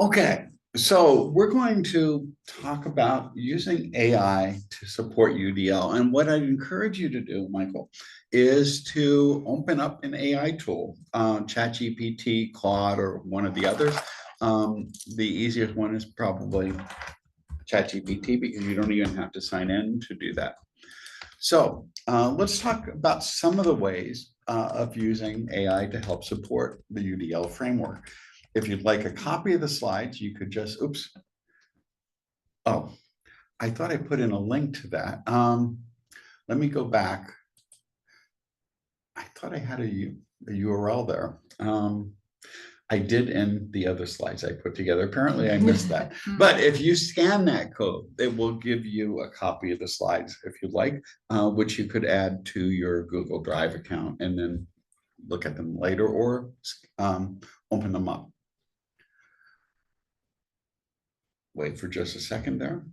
Okay, so we're going to talk about using AI to support UDL. And what I'd encourage you to do, Michael, is to open up an AI tool, ChatGPT, Claude, or one of the others. The easiest one is probably ChatGPT because you don't even have to sign in to do that. So let's talk about some of the ways of using AI to help support the UDL framework. If you'd like a copy of the slides, you could just, oops. Oh, I thought I put in a link to that. Let me go back. I thought I had a URL there. I did in the other slides I put together. Apparently I missed that. But if you scan that code, it will give you a copy of the slides if you'd like, which you could add to your Google Drive account and then look at them later or open them up. Wait for just a second there.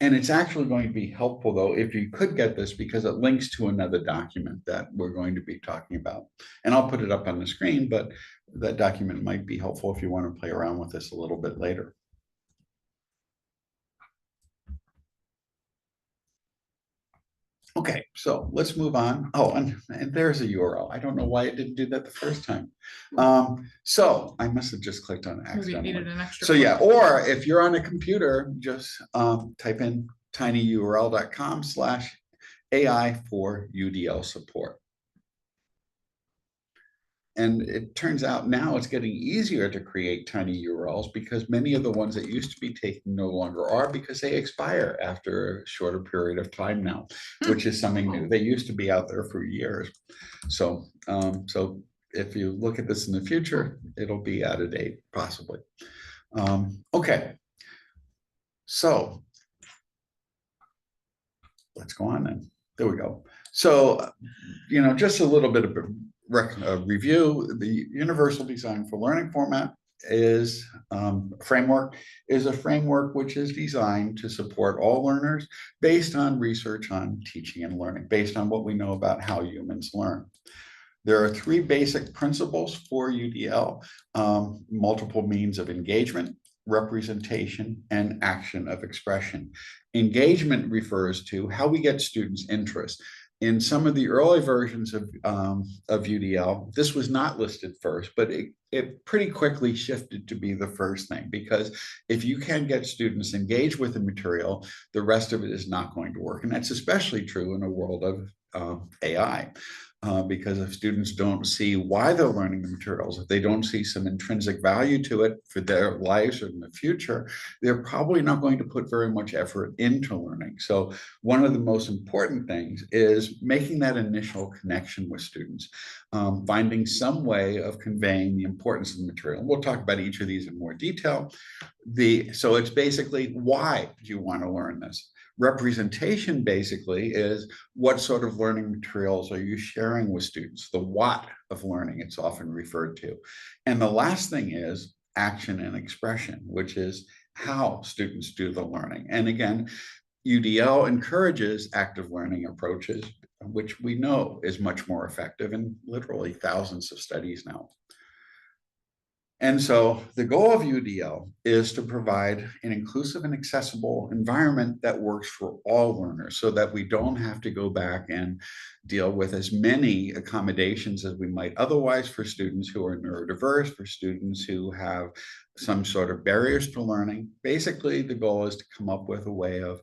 And it's actually going to be helpful, though, if you could get this, because it links to another document that we're going to be talking about. And I'll put it up on the screen, but that document might be helpful if you want to play around with this a little bit later. Okay, so let's move on. Oh, and there's a URL. I don't know why it didn't do that the first time. So I must have just clicked on it accidentally. Maybe it needed an extra click. Yeah, or if you're on a computer, just type in tinyurl.com/AI for UDL support. And it turns out now it's getting easier to create tiny URLs because many of the ones that used to be taken no longer are because they expire after a shorter period of time now, which is something new. They used to be out there for years. So, so if you look at this in the future, it'll be out of date, possibly. Okay. So let's go on then. There we go. So, you know, just a little bit of review. The Universal Design for Learning format is a framework which is designed to support all learners based on research on teaching and learning, based on what we know about how humans learn. There are three basic principles for UDL: multiple means of engagement, representation, and action of expression. Engagement refers to how we get students' interest. In some of the early versions of UDL, this was not listed first, but it pretty quickly shifted to be the first thing, because if you can get students engaged with the material, the rest of it is not going to work. And that's especially true in a world of AI. Because if students don't see why they're learning the materials, if they don't see some intrinsic value to it for their lives or in the future, they're probably not going to put very much effort into learning. So one of the most important things is making that initial connection with students, finding some way of conveying the importance of the material. We'll talk about each of these in more detail. So it's basically, why do you want to learn this? Representation basically is what sort of learning materials are you sharing with students, the what of learning it's often referred to. And the last thing is action and expression, which is how students do the learning. And again, UDL encourages active learning approaches, which we know is much more effective in literally thousands of studies now. And so the goal of UDL is to provide an inclusive and accessible environment that works for all learners, so that we don't have to go back and deal with as many accommodations as we might otherwise for students who are neurodiverse, for students who have some sort of barriers to learning. Basically, the goal is to come up with a way of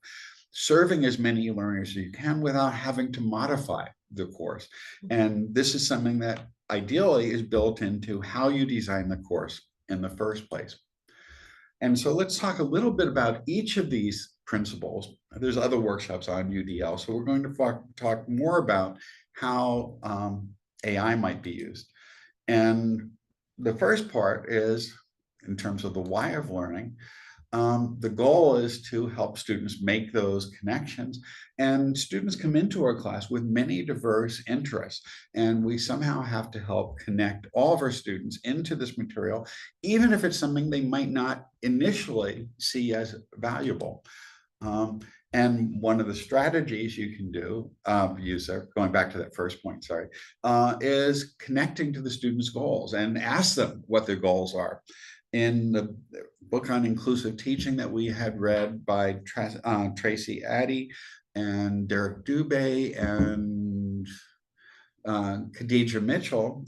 serving as many learners as you can without having to modify the course. And this is something that ideally is built into how you design the course in the first place. And so let's talk a little bit about each of these principles. There's other workshops on UDL, so we're going to talk more about how AI might be used. And the first part is, in terms of the why of learning, the goal is to help students make those connections. And students come into our class with many diverse interests, and we somehow have to help connect all of our students into this material, even if it's something they might not initially see as valuable. And one of the strategies you can do, going back to that first point, sorry, is connecting to the students' goals and ask them what their goals are. In the book on inclusive teaching that we had read by Tracy Addy and Derek Dubé and Khadija Mitchell,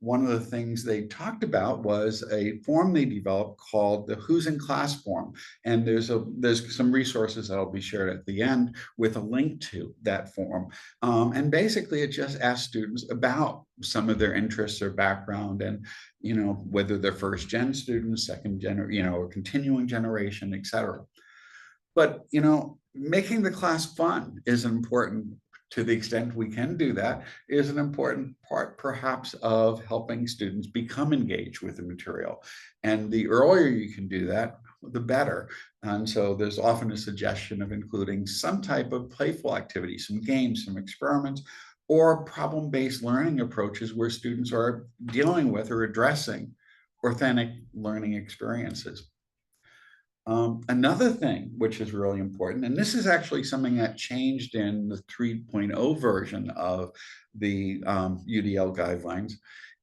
one of the things they talked about was a form they developed called the Who's in Class form. And there's some resources that'll be shared at the end with a link to that form. And basically it just asks students about some of their interests or background and, whether they're first gen students, second gen, or continuing generation, et cetera. But, making the class fun is important. To the extent we can do that, is an important part perhaps of helping students become engaged with the material. And the earlier you can do that, the better. And so there's often a suggestion of including some type of playful activity, some games, some experiments, or problem-based learning approaches where students are dealing with or addressing authentic learning experiences. Another thing which is really important, and this is actually something that changed in the 3.0 version of the UDL guidelines,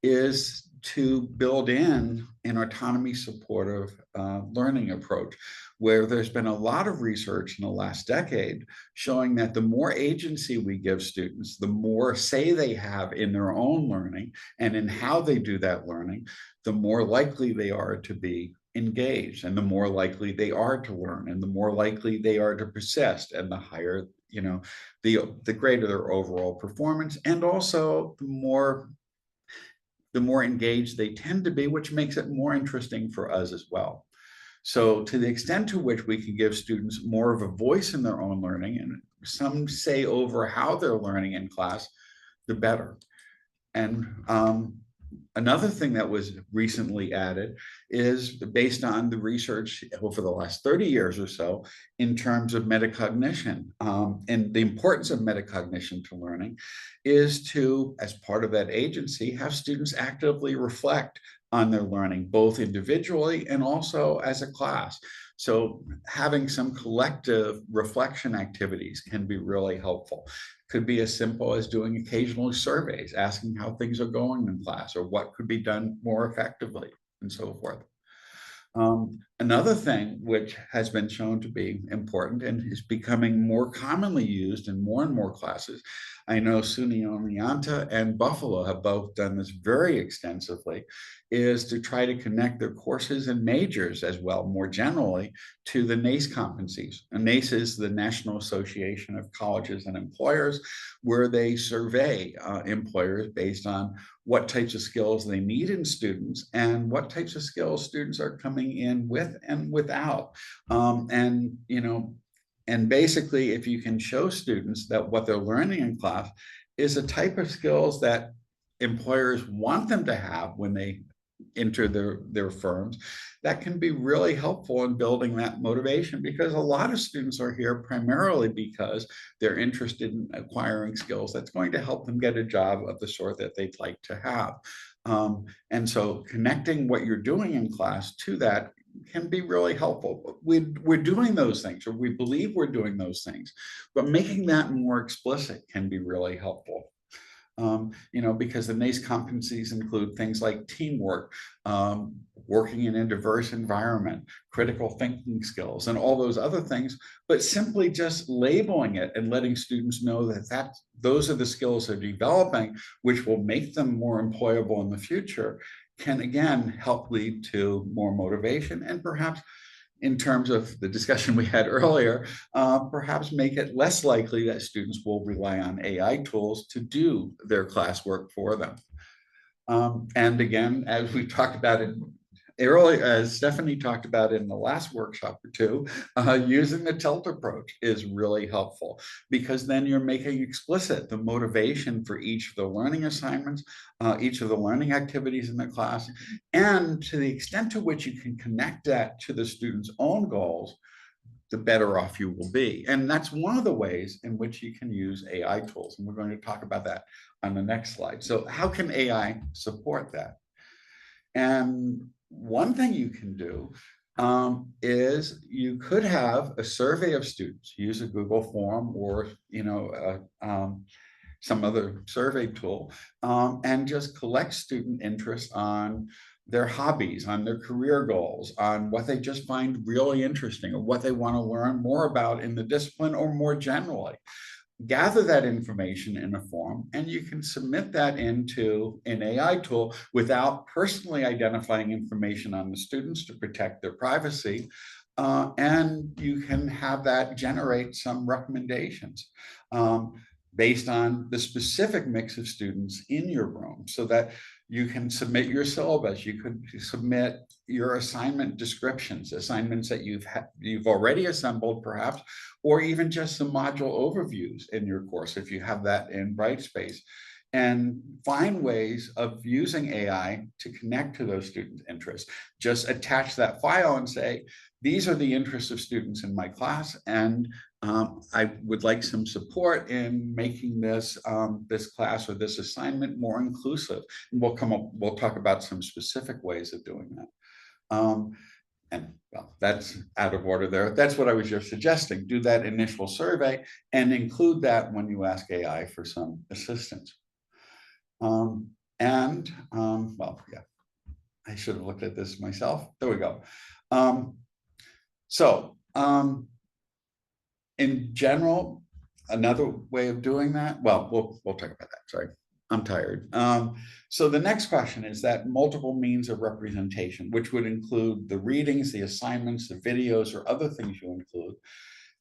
is to build in an autonomy supportive learning approach, where there's been a lot of research in the last decade showing that the more agency we give students, the more say they have in their own learning and in how they do that learning, the more likely they are to be engaged, and the more likely they are to learn, and the more likely they are to persist, and the higher, the greater their overall performance, and also the more engaged they tend to be, which makes it more interesting for us as well. So to the extent to which we can give students more of a voice in their own learning and some say over how they're learning in class, the better. And another thing that was recently added is based on the research over the last 30 years or so in terms of metacognition. And the importance of metacognition to learning is to, as part of that agency, have students actively reflect on their learning, both individually and also as a class. So having some collective reflection activities can be really helpful. Could be as simple as doing occasional surveys, asking how things are going in class or what could be done more effectively and so forth. Another thing which has been shown to be important and is becoming more commonly used in more and more classes, I know SUNY Oneonta and Buffalo have both done this very extensively, is to try to connect their courses and majors as well, more generally, to the NACE competencies. And NACE is the National Association of Colleges and Employers, where they survey employers based on what types of skills they need in students and what types of skills students are coming in with and without. And basically, if you can show students that what they're learning in class is a type of skills that employers want them to have when they enter their firms, that can be really helpful in building that motivation, because a lot of students are here primarily because they're interested in acquiring skills that's going to help them get a job of the sort that they'd like to have. And so connecting what you're doing in class to that can be really helpful. We're doing those things, or we believe we're doing those things, but making that more explicit can be really helpful. Because the NACE competencies include things like teamwork, working in a diverse environment, critical thinking skills, and all those other things, but simply just labeling it and letting students know that those are the skills they're developing, which will make them more employable in the future, can again help lead to more motivation and perhaps, in terms of the discussion we had earlier, perhaps make it less likely that students will rely on AI tools to do their classwork for them. And again, as we talked about it earlier, as Stephanie talked about in the last workshop or two, using the tilt approach is really helpful, because then you're making explicit the motivation for each of the learning assignments, each of the learning activities in the class, and to the extent to which you can connect that to the student's own goals, the better off you will be. And that's one of the ways in which you can use AI tools. And we're going to talk about that on the next slide. So how can AI support that? And one thing you can do is you could have a survey of students, use a Google form or, some other survey tool, and just collect student interest on their hobbies, on their career goals, on what they just find really interesting or what they want to learn more about in the discipline or more generally. Gather that information in a form, and you can submit that into an AI tool without personally identifying information on the students to protect their privacy. And you can have that generate some recommendations based on the specific mix of students in your room, so that you can submit your syllabus. You could submit your assignment descriptions, assignments that you've already assembled perhaps, or even just some module overviews in your course if you have that in Brightspace, and find ways of using AI to connect to those students' interests. Just attach that file and say, these are the interests of students in my class, and I would like some support in making this this class or this assignment more inclusive. And we'll talk about some specific ways of doing that. And well, that's out of order there. That's what I was just suggesting. Do that initial survey and include that when you ask AI for some assistance. Well, yeah, I should have looked at this myself. There we go. In general, another way of doing that, well, we'll talk about that. Sorry, I'm tired. So the next question is that multiple means of representation, which would include the readings, the assignments, the videos, or other things you include.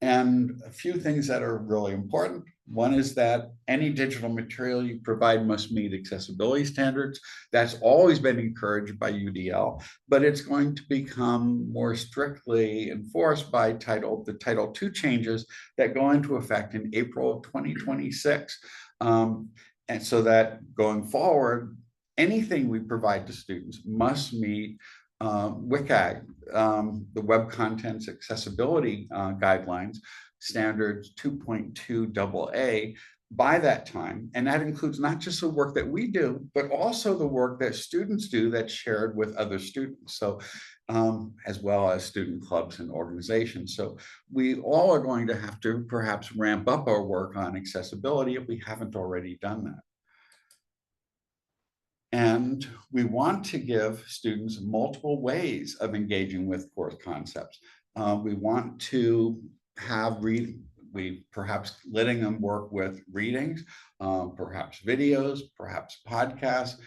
And a few things that are really important. One is that any digital material you provide must meet accessibility standards. That's always been encouraged by UDL, but it's going to become more strictly enforced by the Title II changes that go into effect in April of 2026. And so that going forward, anything we provide to students must meet WCAG, the Web Contents Accessibility Guidelines, standards 2.2 AA by that time. And that includes not just the work that we do, but also the work that students do that's shared with other students. So as well as student clubs and organizations. So we all are going to have to perhaps ramp up our work on accessibility if we haven't already done that. And we want to give students multiple ways of engaging with course concepts. We want to have perhaps letting them work with readings, perhaps videos, perhaps podcasts,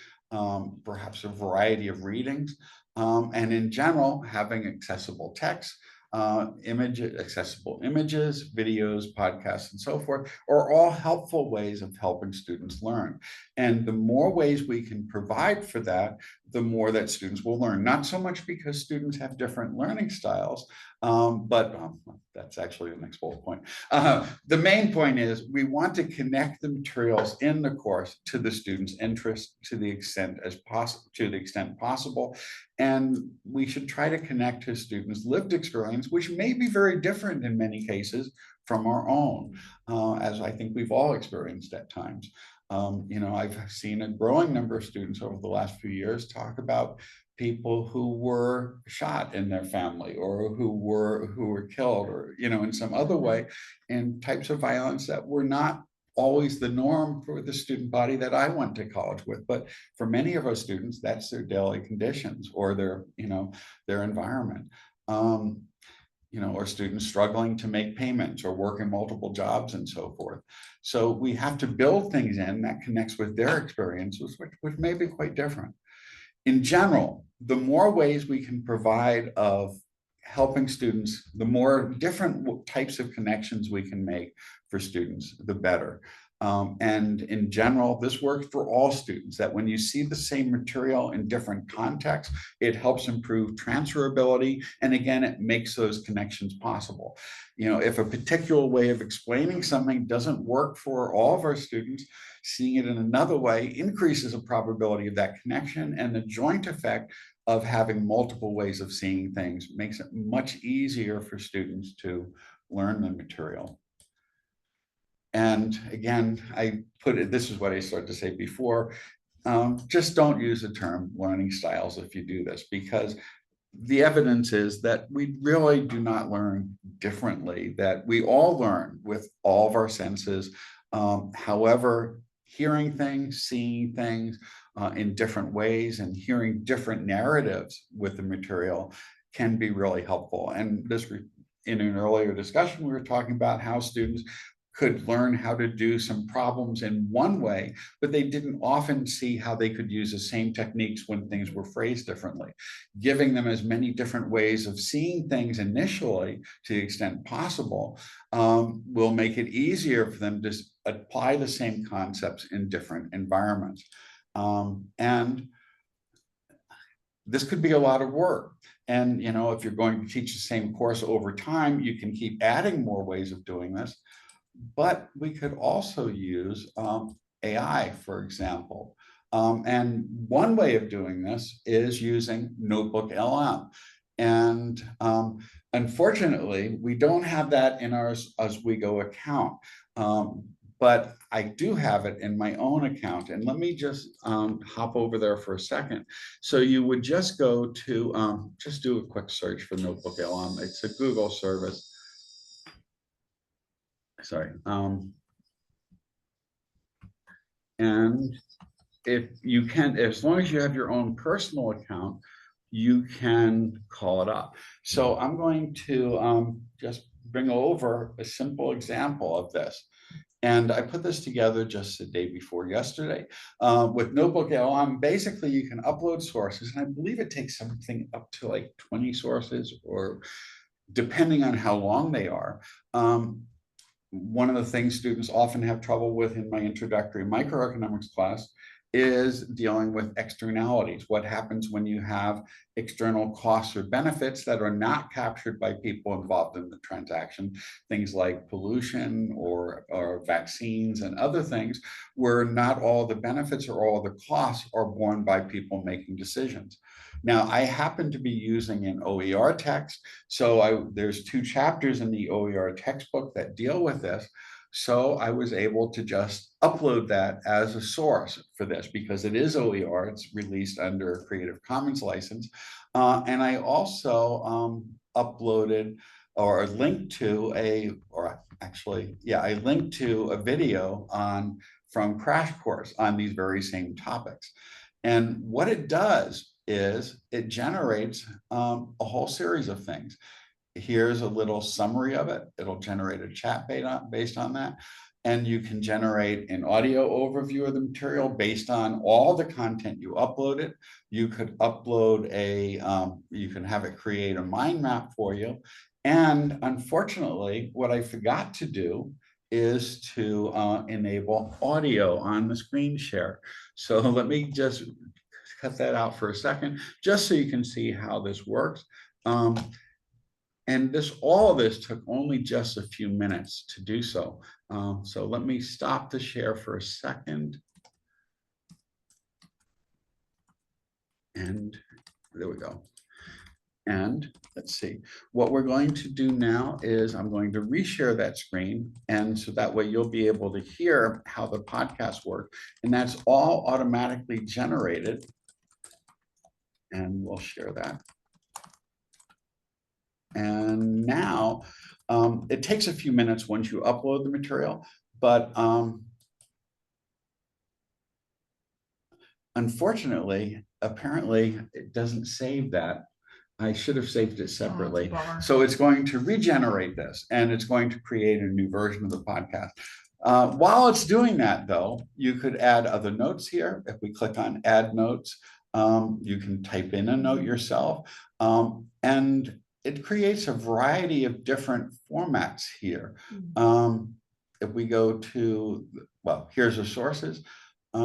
perhaps a variety of readings, and in general, having accessible text, accessible images, videos, podcasts, and so forth, are all helpful ways of helping students learn. And the more ways we can provide for that, the more that students will learn. Not so much because students have different learning styles, but that's actually the next bullet point. The main point is we want to connect the materials in the course to the students' interest to the extent possible. And we should try to connect to students' lived experience, which may be very different in many cases from our own, as I think we've all experienced at times. I've seen a growing number of students over the last few years talk about people who were shot in their family or who were killed or, in some other way, and types of violence that were not always the norm for the student body that I went to college with. But for many of our students, that's their daily conditions or their environment. Or students struggling to make payments or work in multiple jobs and so forth. So we have to build things in that connects with their experiences, which may be quite different. In general, the more ways we can provide of helping students, the more different types of connections we can make for students, the better. And in general, this works for all students, that when you see the same material in different contexts, it helps improve transferability. And again, it makes those connections possible. If a particular way of explaining something doesn't work for all of our students, seeing it in another way increases the probability of that connection, and the joint effect of having multiple ways of seeing things makes it much easier for students to learn the material. And again, this is what I started to say before, just don't use the term learning styles if you do this, because the evidence is that we really do not learn differently, that we all learn with all of our senses. However, hearing things, seeing things in different ways and hearing different narratives with the material can be really helpful. And this, in an earlier discussion, we were talking about how students could learn how to do some problems in one way, but they didn't often see how they could use the same techniques when things were phrased differently. Giving them as many different ways of seeing things initially, to the extent possible, will make it easier for them to apply the same concepts in different environments. And this could be a lot of work. And, you know, if you're going to teach the same course over time, you can keep adding more ways of doing this. But we could also use AI, for example. And one way of doing this is using Notebook LM. And unfortunately, we don't have that in our Oswego account. But I do have it in my own account. And let me just hop over there for a second. So you would just go to, just do a quick search for Notebook LM. It's a Google service. Sorry. And if you can, as long as you have your own personal account, you can call it up. So I'm going to just bring over a simple example of this. And I put this together just the day before yesterday. With Notebook LM, basically you can upload sources, and I believe it takes something up to like 20 sources, or depending on how long they are. One of the things students often have trouble with in my introductory microeconomics class is dealing with externalities. What happens when you have external costs or benefits that are not captured by people involved in the transaction, things like pollution or vaccines and other things, where not all the benefits or all the costs are borne by people making decisions. Now, I happen to be using an OER text, so there's 2 chapters in the OER textbook that deal with this. So I was able to just upload that as a source for this, because it is OER, it's released under a Creative Commons license. And I also uploaded or linked to I linked to a video from Crash Course on these very same topics. And what it does is it generates a whole series of things. Here's a little summary of it. It'll generate a chat based on that. And you can generate an audio overview of the material based on all the content you uploaded. You could upload you can have it create a mind map for you. And unfortunately, what I forgot to do is to enable audio on the screen share. So let me just cut that out for a second, just so you can see how this works. And all of this took only just a few minutes to do so. So let me stop the share for a second. And there we go. And let's see, what we're going to do now is I'm going to reshare that screen. And so that way you'll be able to hear how the podcast works. And that's all automatically generated. And we'll share that. And now it takes a few minutes once you upload the material, but unfortunately, apparently it doesn't save that. I should have saved it separately. So it's going to regenerate this, and it's going to create a new version of the podcast. While it's doing that, though, you could add other notes here. If we click on Add Notes, you can type in a note yourself, and it creates a variety of different formats here. If we go to, well, here's the sources. You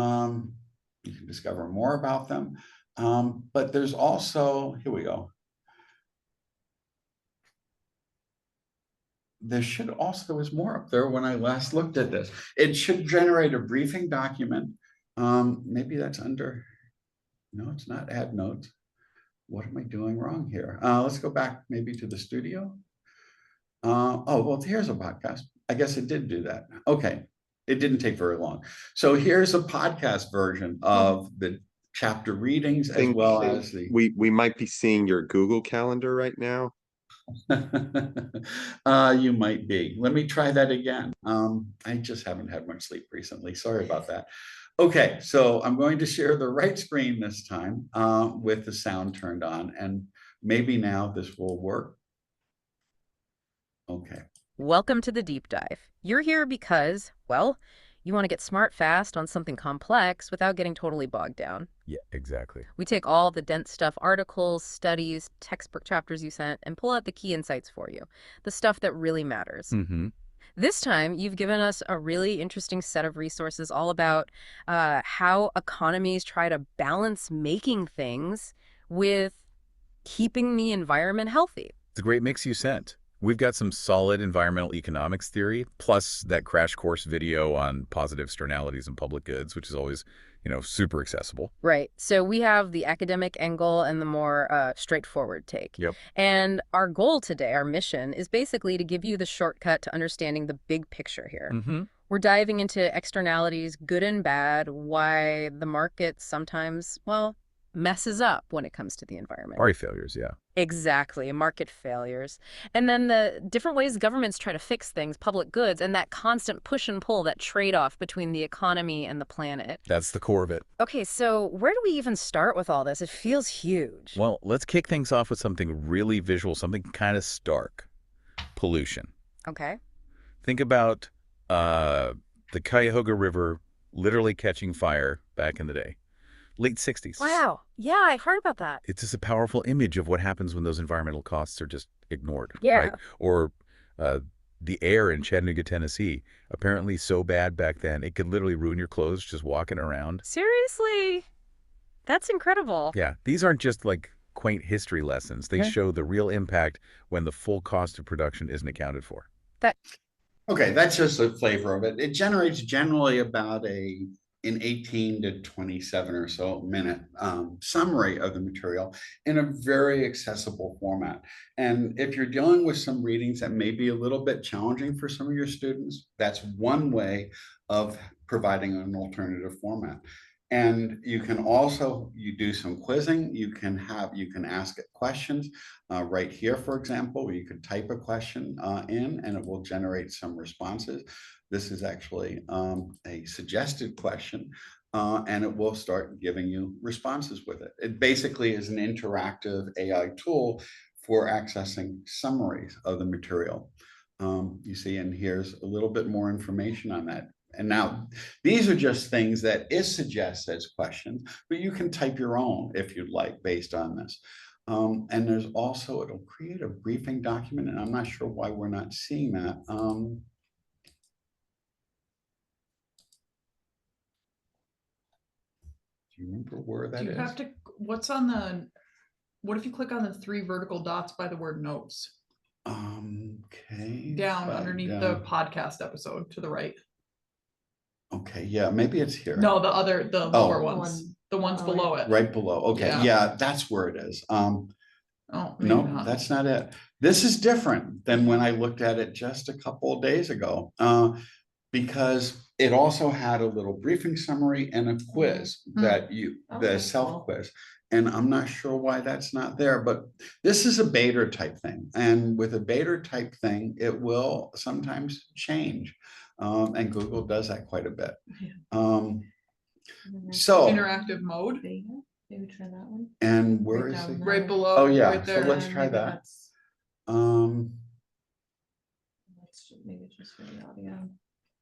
can discover more about them. But there's also, here we go. There was more up there when I last looked at this. It should generate a briefing document. Maybe that's under, no, it's not Add Notes. What am I doing wrong here? Let's go back maybe to the studio. Oh, well, here's a podcast. I guess it did do that. Okay, it didn't take very long. So here's a podcast version of chapter readings as well as the. We might be seeing your Google Calendar right now. You might be. Let me try that again. I just haven't had much sleep recently. Sorry about that. Okay, so I'm going to share the right screen this time with the sound turned on, and maybe now this will work. Okay. Welcome to the deep dive. You're here because, well, you want to get smart fast on something complex without getting totally bogged down. Yeah, exactly. We take all the dense stuff, articles, studies, textbook chapters you sent, and pull out the key insights for you, the stuff that really matters. Mm-hmm. This time, you've given us a really interesting set of resources all about how economies try to balance making things with keeping the environment healthy. It's a great mix you sent. We've got some solid environmental economics theory, plus that crash course video on positive externalities and public goods, which is always, super accessible. Right. So we have the academic angle and the more straightforward take. Yep. And our goal today, our mission, is basically to give you the shortcut to understanding the big picture here. Mm-hmm. We're diving into externalities, good and bad, why the market sometimes, well, messes up when it comes to the environment. Party failures, yeah. Exactly, market failures. And then the different ways governments try to fix things, public goods, and that constant push and pull, that trade-off between the economy and the planet. That's the core of it. Okay, so where do we even start with all this? It feels huge. Well, let's kick things off with something really visual, something kind of stark. Pollution. Okay. Think about the Cuyahoga River literally catching fire back in the day. Late 60s. Wow. Yeah, I've heard about that. It's just a powerful image of what happens when those environmental costs are just ignored. Yeah. Right? Or the air in Chattanooga, Tennessee, apparently so bad back then, it could literally ruin your clothes just walking around. Seriously? That's incredible. Yeah, these aren't just like quaint history lessons. They show the real impact when the full cost of production isn't accounted for. Okay, that's just a flavor of it. It generates generally about an 18 to 27 or so minute summary of the material in a very accessible format. And if you're dealing with some readings that may be a little bit challenging for some of your students, that's one way of providing an alternative format. And you can also, you do some quizzing, you can ask it questions right here, for example, you could type a question in and it will generate some responses. This is actually a suggested question and it will start giving you responses with it. It basically is an interactive AI tool for accessing summaries of the material. You see, and here's a little bit more information on that. And now these are just things that it suggests as questions, but you can type your own if you'd like based on this. And there's also, it'll create a briefing document, and I'm not sure why we're not seeing that. Do you remember where that is? Do you have to, what if you click on the 3 vertical dots by the word notes? Okay. Down underneath the podcast episode to the right. Okay, yeah, maybe it's here. No, the lower ones. The ones below it. Right below. Okay, yeah, that's where it is. Oh, no, that's not it. This is different than when I looked at it just a couple of days ago, because it also had a little briefing summary and a quiz that the self quiz. And I'm not sure why that's not there, but this is a beta type thing. And with a beta type thing, it will sometimes change. And Google does that quite a bit. So interactive mode. Maybe try that one. And where is it? Right below. Oh yeah, right there. so let's try that. Maybe just for the audio.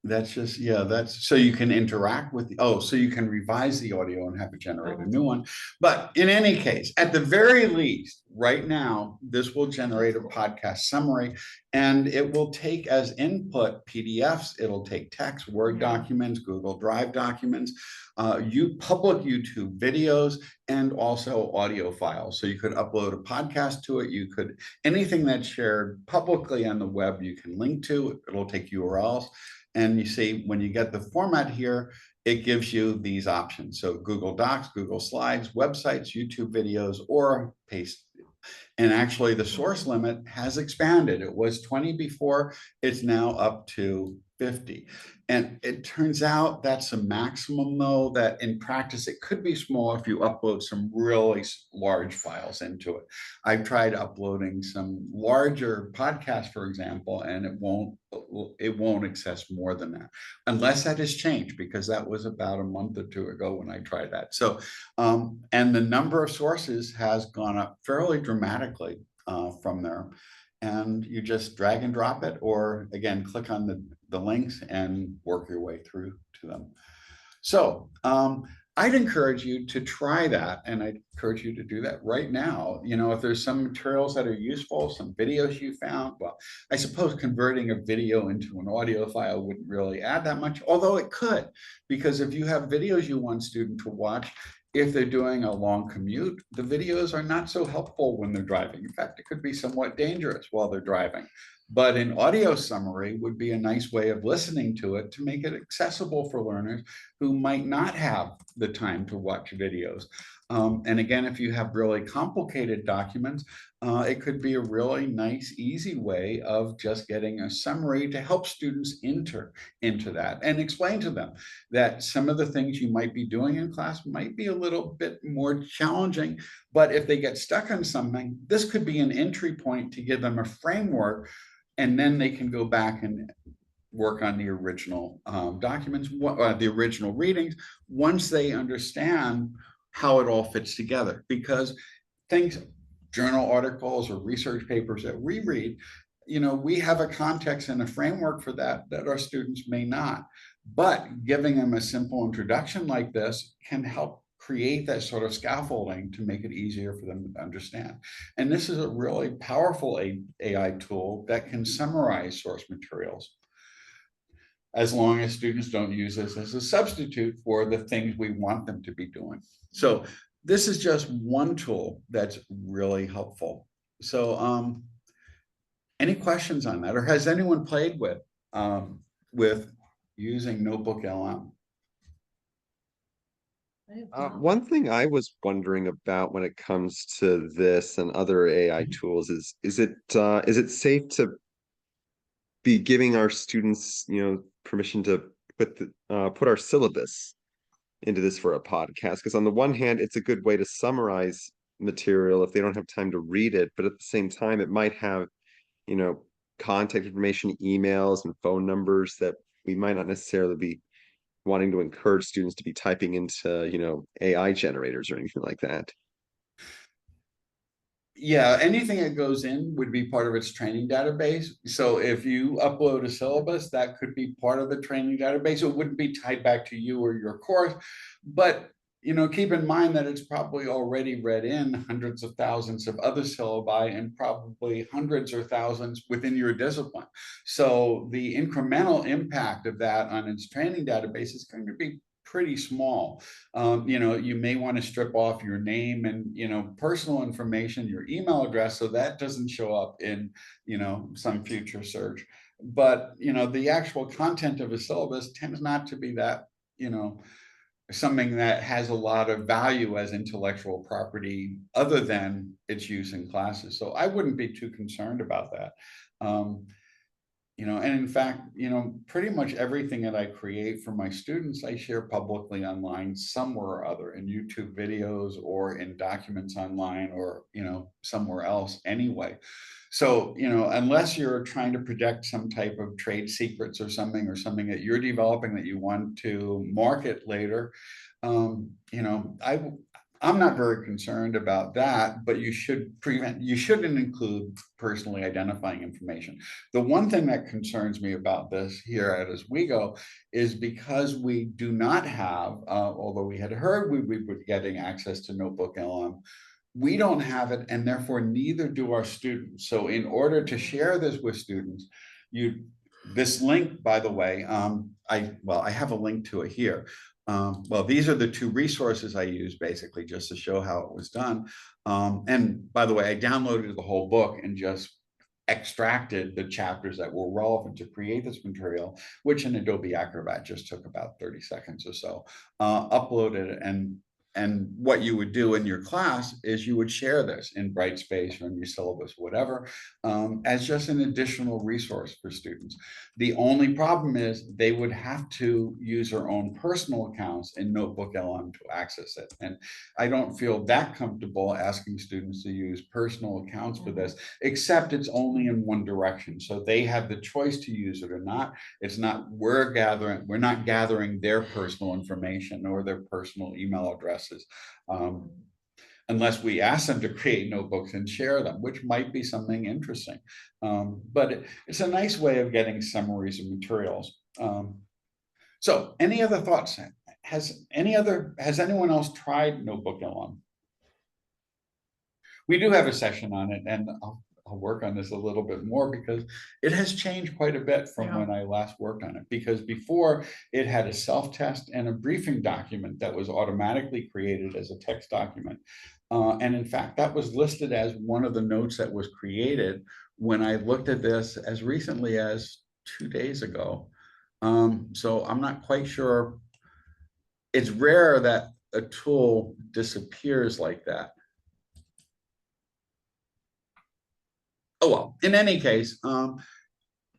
That's just, yeah, that's so you can interact with so you can revise the audio and have it generate a new one. But in any case, at the very least, right now, this will generate a podcast summary and it will take as input PDFs, it'll take text, Word documents, Google Drive documents, public YouTube videos, and also audio files. So you could upload a podcast to it. You could, anything that's shared publicly on the web, you can link to, it'll take URLs. And you see, when you get the format here, it gives you these options. So Google Docs, Google Slides, websites, YouTube videos, or paste. And actually the source limit has expanded. It was 20 before, it's now up to 50. And it turns out that's a maximum, though, that in practice, it could be small if you upload some really large files into it. I've tried uploading some larger podcasts, for example, and it won't access more than that, unless that has changed, because that was about a month or two ago when I tried that. So, and the number of sources has gone up fairly dramatically from there. And you just drag and drop it, or again, click on the links and work your way through to them. So I'd encourage you to try that, and I'd encourage you to do that right now. You know, if there's some materials that are useful, some videos you found, well, I suppose converting a video into an audio file wouldn't really add that much, although it could, because if you have videos you want students to watch, if they're doing a long commute, the videos are not so helpful when they're driving. In fact, it could be somewhat dangerous while they're driving. But an audio summary would be a nice way of listening to it to make it accessible for learners who might not have the time to watch videos. And again, if you have really complicated documents, it could be a really nice, easy way of just getting a summary to help students enter into that and explain to them that some of the things you might be doing in class might be a little bit more challenging, but if they get stuck on something, this could be an entry point to give them a framework, and then they can go back and work on the original documents, the original readings, once they understand how it all fits together. Because things, journal articles or research papers that we read, you know, we have a context and a framework for that our students may not. But giving them a simple introduction like this can help create that sort of scaffolding to make it easier for them to understand. And this is a really powerful AI tool that can summarize source materials, as long as students don't use this as a substitute for the things we want them to be doing. So this is just one tool that's really helpful. So any questions on that? Or has anyone played with using Notebook LM? One thing I was wondering about when it comes to this and other AI tools is it safe to be giving our students, you know, permission to put our syllabus into this for a podcast? Because on the one hand, it's a good way to summarize material if they don't have time to read it, but at the same time, it might have, you know, contact information, emails, and phone numbers that we might not necessarily be wanting to encourage students to be typing into, you know, AI generators or anything like that. Yeah, anything that goes in would be part of its training database. So if you upload a syllabus, that could be part of the training database. It wouldn't be tied back to you or your course, but you know, keep in mind that it's probably already read in hundreds of thousands of other syllabi and probably hundreds or thousands within your discipline. So the incremental impact of that on its training database is going to be pretty small. You know, you may want to strip off your name and, you know, personal information, your email address, so that doesn't show up in, you know, some future search. But, you know, the actual content of a syllabus tends not to be that, you know, something that has a lot of value as intellectual property other than its use in classes. So I wouldn't be too concerned about that. You know, and in fact, you know, pretty much everything that I create for my students, I share publicly online somewhere or other, in YouTube videos or in documents online, or, you know, somewhere else anyway. So, you know, unless you're trying to protect some type of trade secrets or something that you're developing that you want to market later, you know, I'm not very concerned about that, but you shouldn't include personally identifying information. The one thing that concerns me about this here at Oswego is because we do not have, although we had heard we would be getting access to Notebook LM, we don't have it, and therefore neither do our students. So in order to share this with students, this link, by the way, I have a link to it here. Well, these are the two resources I use basically just to show how it was done. And by the way, I downloaded the whole book and just extracted the chapters that were relevant to create this material, which in Adobe Acrobat just took about 30 seconds or so, uploaded it, and and what you would do in your class is you would share this in Brightspace or in your syllabus, whatever, as just an additional resource for students. The only problem is they would have to use their own personal accounts in Notebook LM to access it. And I don't feel that comfortable asking students to use personal accounts for this, except it's only in one direction. So they have the choice to use it or not. It's not, we're not gathering their personal information or their personal email addresses, unless we ask them to create notebooks and share them, which might be something interesting. But it's a nice way of getting summaries of materials. So any other thoughts? Has anyone else tried Notebook LM? We do have a session on it, and I'll work on this a little bit more because it has changed quite a bit from when I last worked on it. Because before, it had a self-test and a briefing document that was automatically created as a text document. And in fact, that was listed as one of the notes that was created when I looked at this as recently as 2 days ago. So I'm not quite sure. It's rare that a tool disappears like that. Oh, well, in any case,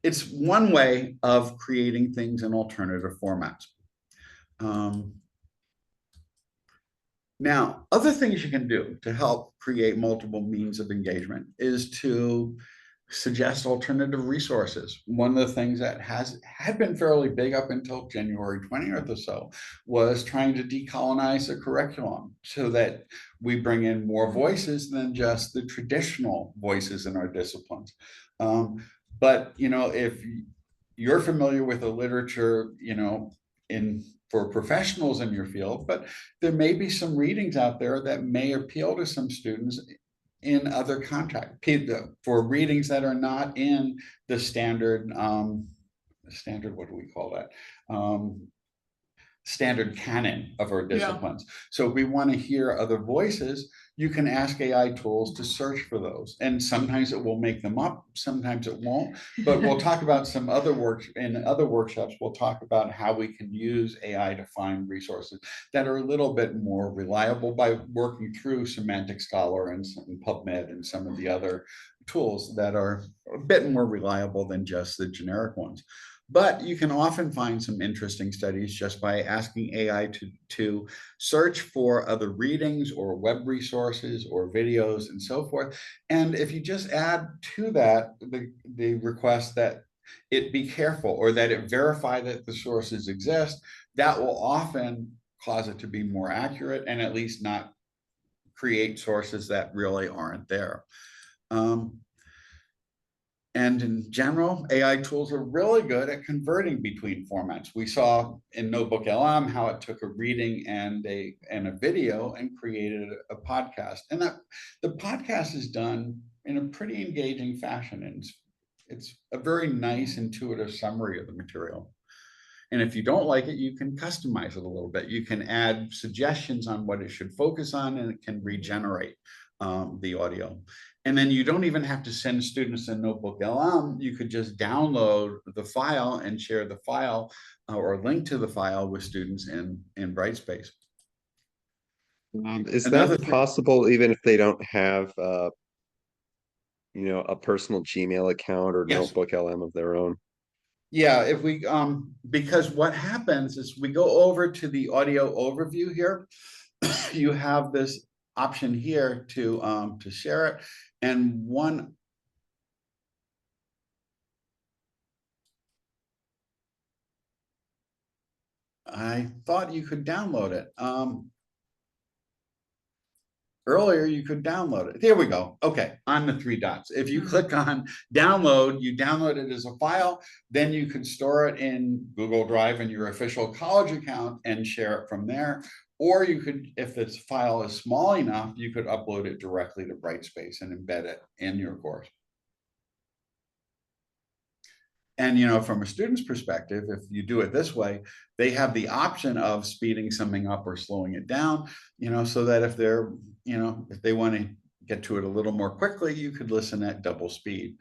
it's one way of creating things in alternative formats. Now, other things you can do to help create multiple means of engagement is to suggest alternative resources. One of the things that had been fairly big up until January 20th or so was trying to decolonize the curriculum so that we bring in more voices than just the traditional voices in our disciplines. But, you know, if you're familiar with the literature, you know, for professionals in your field, but there may be some readings out there that may appeal to some students in other contact for readings that are not in the standard what do we call that, standard canon of our disciplines. So if we want to hear other voices, you can ask AI tools to search for those, and sometimes it will make them up, sometimes it won't. But we'll talk about some other workshops. We'll talk about how we can use AI to find resources that are a little bit more reliable by working through Semantic Scholar and PubMed and some of the other tools that are a bit more reliable than just the generic ones. But you can often find some interesting studies just by asking AI to search for other readings or web resources or videos and so forth. And if you just add to that the request that it be careful or that it verify that the sources exist, that will often cause it to be more accurate and at least not create sources that really aren't there. And in general, AI tools are really good at converting between formats. We saw in Notebook LM how it took a reading and a video and created a podcast. And that the podcast is done in a pretty engaging fashion. And it's a very nice, intuitive summary of the material. And if you don't like it, you can customize it a little bit. You can add suggestions on what it should focus on, and it can regenerate the audio. And then you don't even have to send students in Notebook LM. You could just download the file and share the file or link to the file with students in Brightspace. Is that possible even if they don't have, you know, a personal Gmail account or Notebook LM of their own? Yeah, if we because what happens is we go over to the audio overview here. You have this option here to share it, and I thought you could download it. Earlier, you could download it. There we go. Okay, on the 3 dots. If you click on download, you download it as a file, then you could store it in Google Drive in your official college account and share it from there. Or you could, if this file is small enough, you could upload it directly to Brightspace and embed it in your course. And, you know, from a student's perspective, if you do it this way, they have the option of speeding something up or slowing it down, you know, so that if they're, you know, if they want to get to it a little more quickly, you could listen at double speed.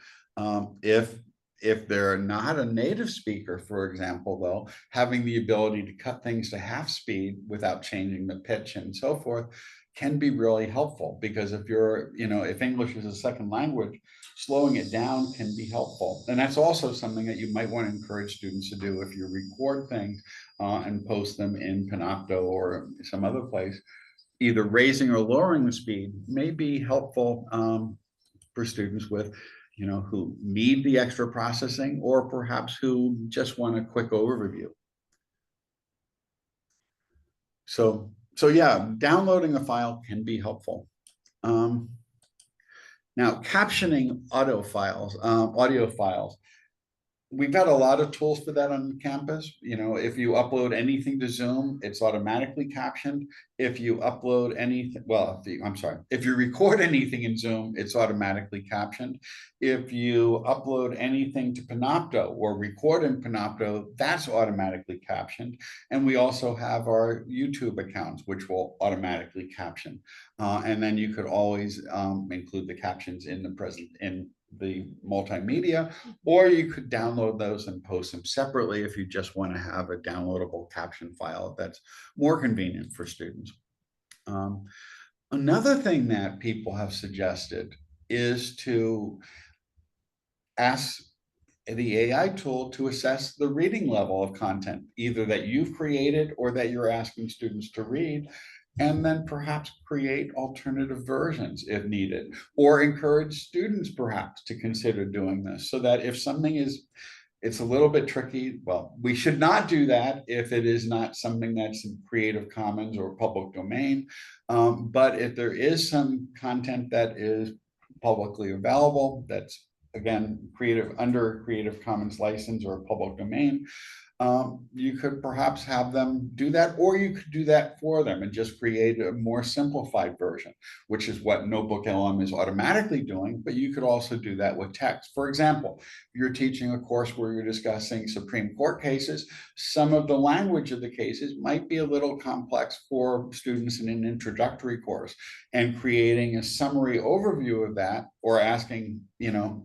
If If they're not a native speaker, for example, though, having the ability to cut things to half speed without changing the pitch and so forth can be really helpful, because if you're, if English is a second language, slowing it down can be helpful. And that's also something that you might want to encourage students to do if you record things and post them in Panopto or some other place. Either raising or lowering the speed may be helpful for students with, who need the extra processing, or perhaps who just want a quick overview. So yeah, downloading a file can be helpful. Now, captioning audio files, we've got a lot of tools for that on campus. If you upload anything to Zoom, it's automatically captioned. If you upload anything, if you record anything in Zoom, it's automatically captioned. If you upload anything to Panopto or record in Panopto, that's automatically captioned. And we also have our YouTube accounts, which will automatically caption. And then you could always include the captions in the multimedia, or you could download those and post them separately if you just want to have a downloadable caption file that's more convenient for students. Another thing that people have suggested is to ask the AI tool to assess the reading level of content, either that you've created or that you're asking students to read, and then perhaps create alternative versions if needed, or encourage students perhaps to consider doing this, so that if something it's a little bit tricky, well, we should not do that if it is not something that's in Creative Commons or public domain. But if there is some content that is publicly available, that's again under Creative Commons license or public domain, you could perhaps have them do that, or you could do that for them and just create a more simplified version, which is what Notebook LM is automatically doing. But you could also do that with text. For example, if you're teaching a course where you're discussing Supreme Court cases, some of the language of the cases might be a little complex for students in an introductory course, and creating a summary overview of that, or asking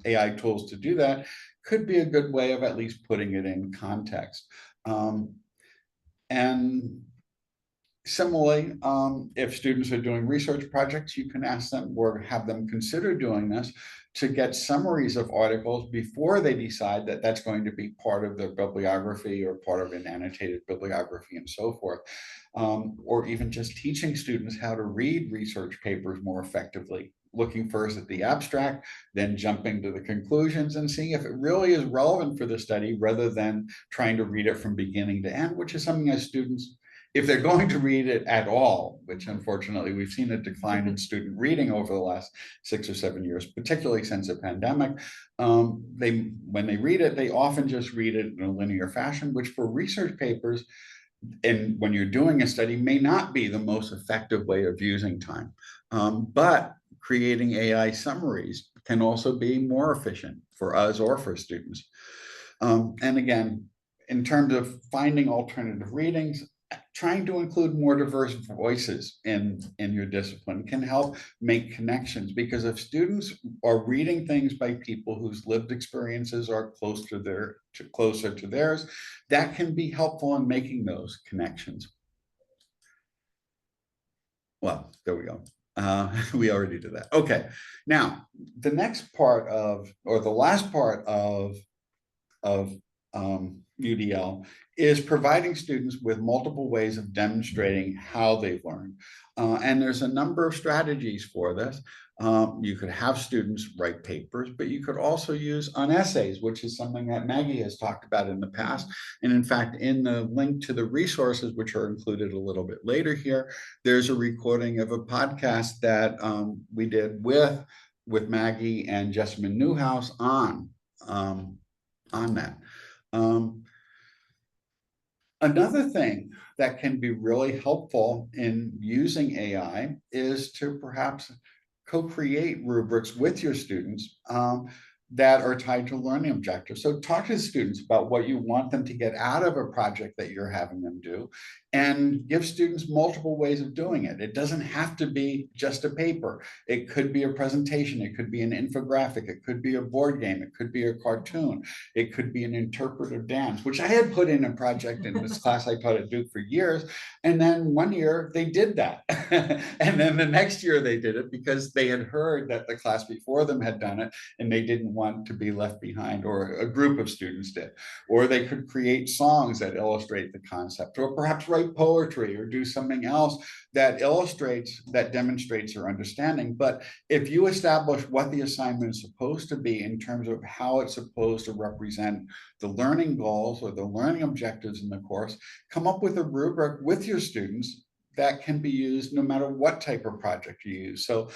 AI tools to do that, could be a good way of at least putting it in context. And similarly, if students are doing research projects, you can ask them or have them consider doing this to get summaries of articles before they decide that that's going to be part of their bibliography or part of an annotated bibliography and so forth. Or even just teaching students how to read research papers more effectively, looking first at the abstract, then jumping to the conclusions and seeing if it really is relevant for the study, rather than trying to read it from beginning to end, which is something that students, if they're going to read it at all, which unfortunately we've seen a decline in student reading over the last 6 or 7 years, particularly since the pandemic, when they read it, they often just read it in a linear fashion, which for research papers, and when you're doing a study, may not be the most effective way of using time. But creating AI summaries can also be more efficient for us or for students. And again, in terms of finding alternative readings, trying to include more diverse voices in your discipline can help make connections, because if students are reading things by people whose lived experiences are closer to theirs, that can be helpful in making those connections. Well, there we go. We already did that. Okay, now the next part of, or the last part of UDL is providing students with multiple ways of demonstrating how they've learned. And there's a number of strategies for this. You could have students write papers, but you could also use essays, which is something that Maggie has talked about in the past. And in fact, in the link to the resources, which are included a little bit later here, there's a recording of a podcast that we did with Maggie and Jessamine Newhouse on that. Another thing that can be really helpful in using AI is to perhaps co-create rubrics with your students that are tied to learning objectives. So talk to the students about what you want them to get out of a project that you're having them do, and give students multiple ways of doing it. It doesn't have to be just a paper. It could be a presentation. It could be an infographic. It could be a board game. It could be a cartoon. It could be an interpretive dance, which I had put in a project in this class I taught at Duke for years. And then one year they did that. And then the next year they did it because they had heard that the class before them had done it, and they didn't want to be left behind, or a group of students did. Or they could create songs that illustrate the concept, or perhaps write poetry or do something else that illustrates, that demonstrates their understanding. But if you establish what the assignment is supposed to be in terms of how it's supposed to represent the learning goals or the learning objectives in the course, come up with a rubric with your students that can be used no matter what type of project you use. So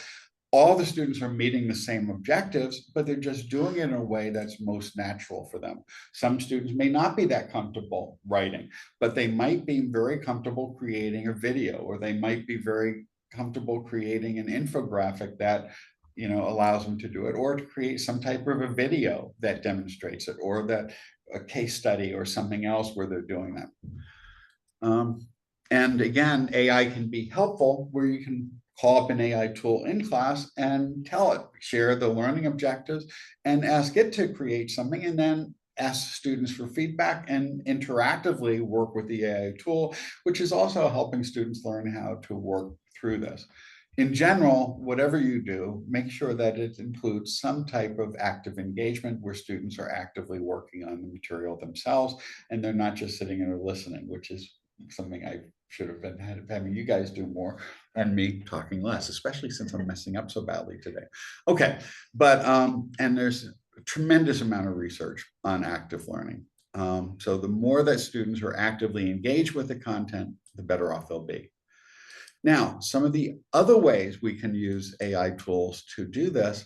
all the students are meeting the same objectives, but they're just doing it in a way that's most natural for them. Some students may not be that comfortable writing, but they might be very comfortable creating a video, or they might be very comfortable creating an infographic that allows them to do it, or to create some type of a video that demonstrates it, or that a case study or something else where they're doing that. And again, AI can be helpful where you can call up an AI tool in class and tell it, share the learning objectives, and ask it to create something, and then ask students for feedback and interactively work with the AI tool, which is also helping students learn how to work through this. In general, whatever you do, make sure that it includes some type of active engagement where students are actively working on the material themselves, and they're not just sitting and listening, which is something I should have been having you guys do more and me talking less, especially since I'm messing up so badly today. Okay, but and there's a tremendous amount of research on active learning. So the more that students are actively engaged with the content, the better off they'll be. Now, some of the other ways we can use AI tools to do this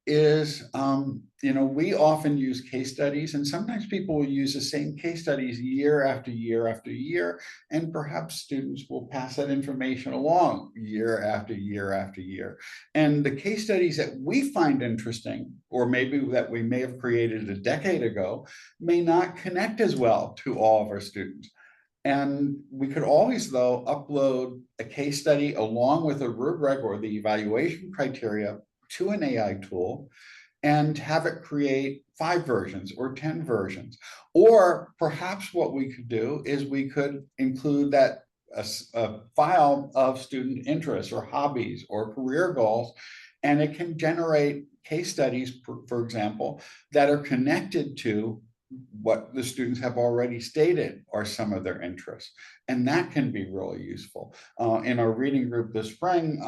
is, we often use case studies, and sometimes people will use the same case studies year after year after year, and perhaps students will pass that information along year after year after year. And the case studies that we find interesting, or maybe that we may have created a decade ago, may not connect as well to all of our students. And we could always, though, upload a case study along with a rubric or the evaluation criteria to an AI tool and have it create 5 versions or 10 versions. Or perhaps what we could do is we could include that a file of student interests or hobbies or career goals, and it can generate case studies, for example, that are connected to what the students have already stated are some of their interests. And that can be really useful. In our reading group this spring,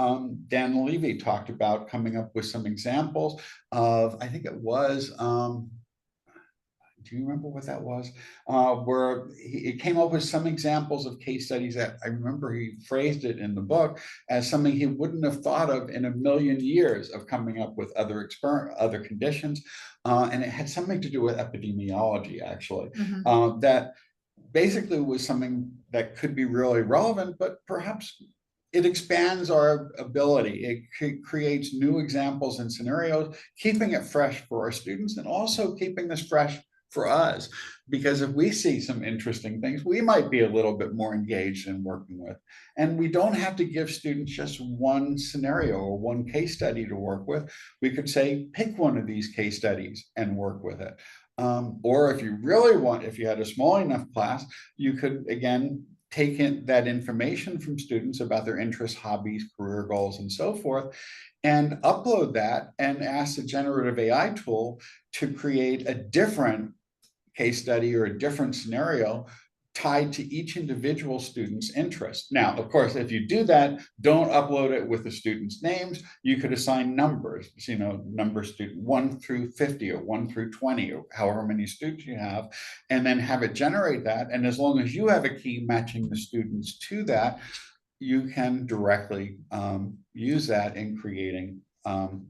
Dan Levy talked about coming up with some examples of, I think it was, do you remember what that was? Where it came up with some examples of case studies that I remember he phrased it in the book as something he wouldn't have thought of in a million years, of coming up with other conditions. And it had something to do with epidemiology, actually, that basically was something that could be really relevant, but perhaps it expands our ability. It creates new examples and scenarios, keeping it fresh for our students and also keeping this fresh for us, because if we see some interesting things, we might be a little bit more engaged in working with. And we don't have to give students just one scenario or one case study to work with. We could say, pick one of these case studies and work with it. Or if you really want, if you had a small enough class, you could, again, take in that information from students about their interests, hobbies, career goals, and so forth, and upload that and ask the generative AI tool to create a different case study or a different scenario tied to each individual student's interest. Now, of course, if you do that, don't upload it with the students' names. You could assign numbers, number student 1 through 50 or 1 through 20 or however many students you have, and then have it generate that. And as long as you have a key matching the students to that, you can directly use that in creating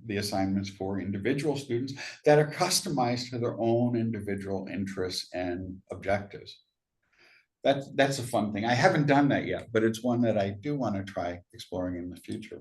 the assignments for individual students that are customized to their own individual interests and objectives. That's a fun thing. I haven't done that yet, but it's one that I do want to try exploring in the future.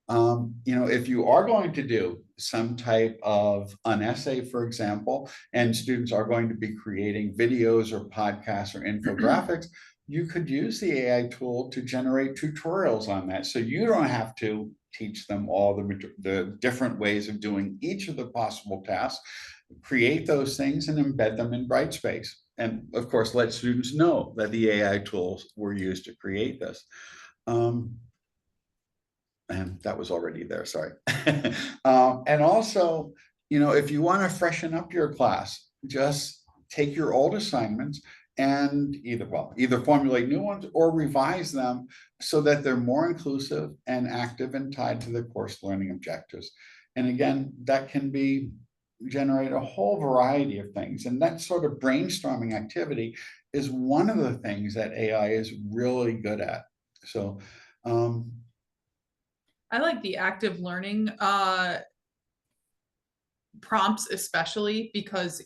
If you are going to do some type of an essay, for example, and students are going to be creating videos or podcasts or infographics, you could use the AI tool to generate tutorials on that. So you don't have to teach them all the different ways of doing each of the possible tasks. Create those things and embed them in Brightspace. And of course, let students know that the AI tools were used to create this. And that was already there, sorry. And also, if you want to freshen up your class, just take your old assignments and either formulate new ones or revise them so that they're more inclusive and active and tied to the course learning objectives. And again, that can generate a whole variety of things. And that sort of brainstorming activity is one of the things that AI is really good at. So, I like the active learning prompts, especially because,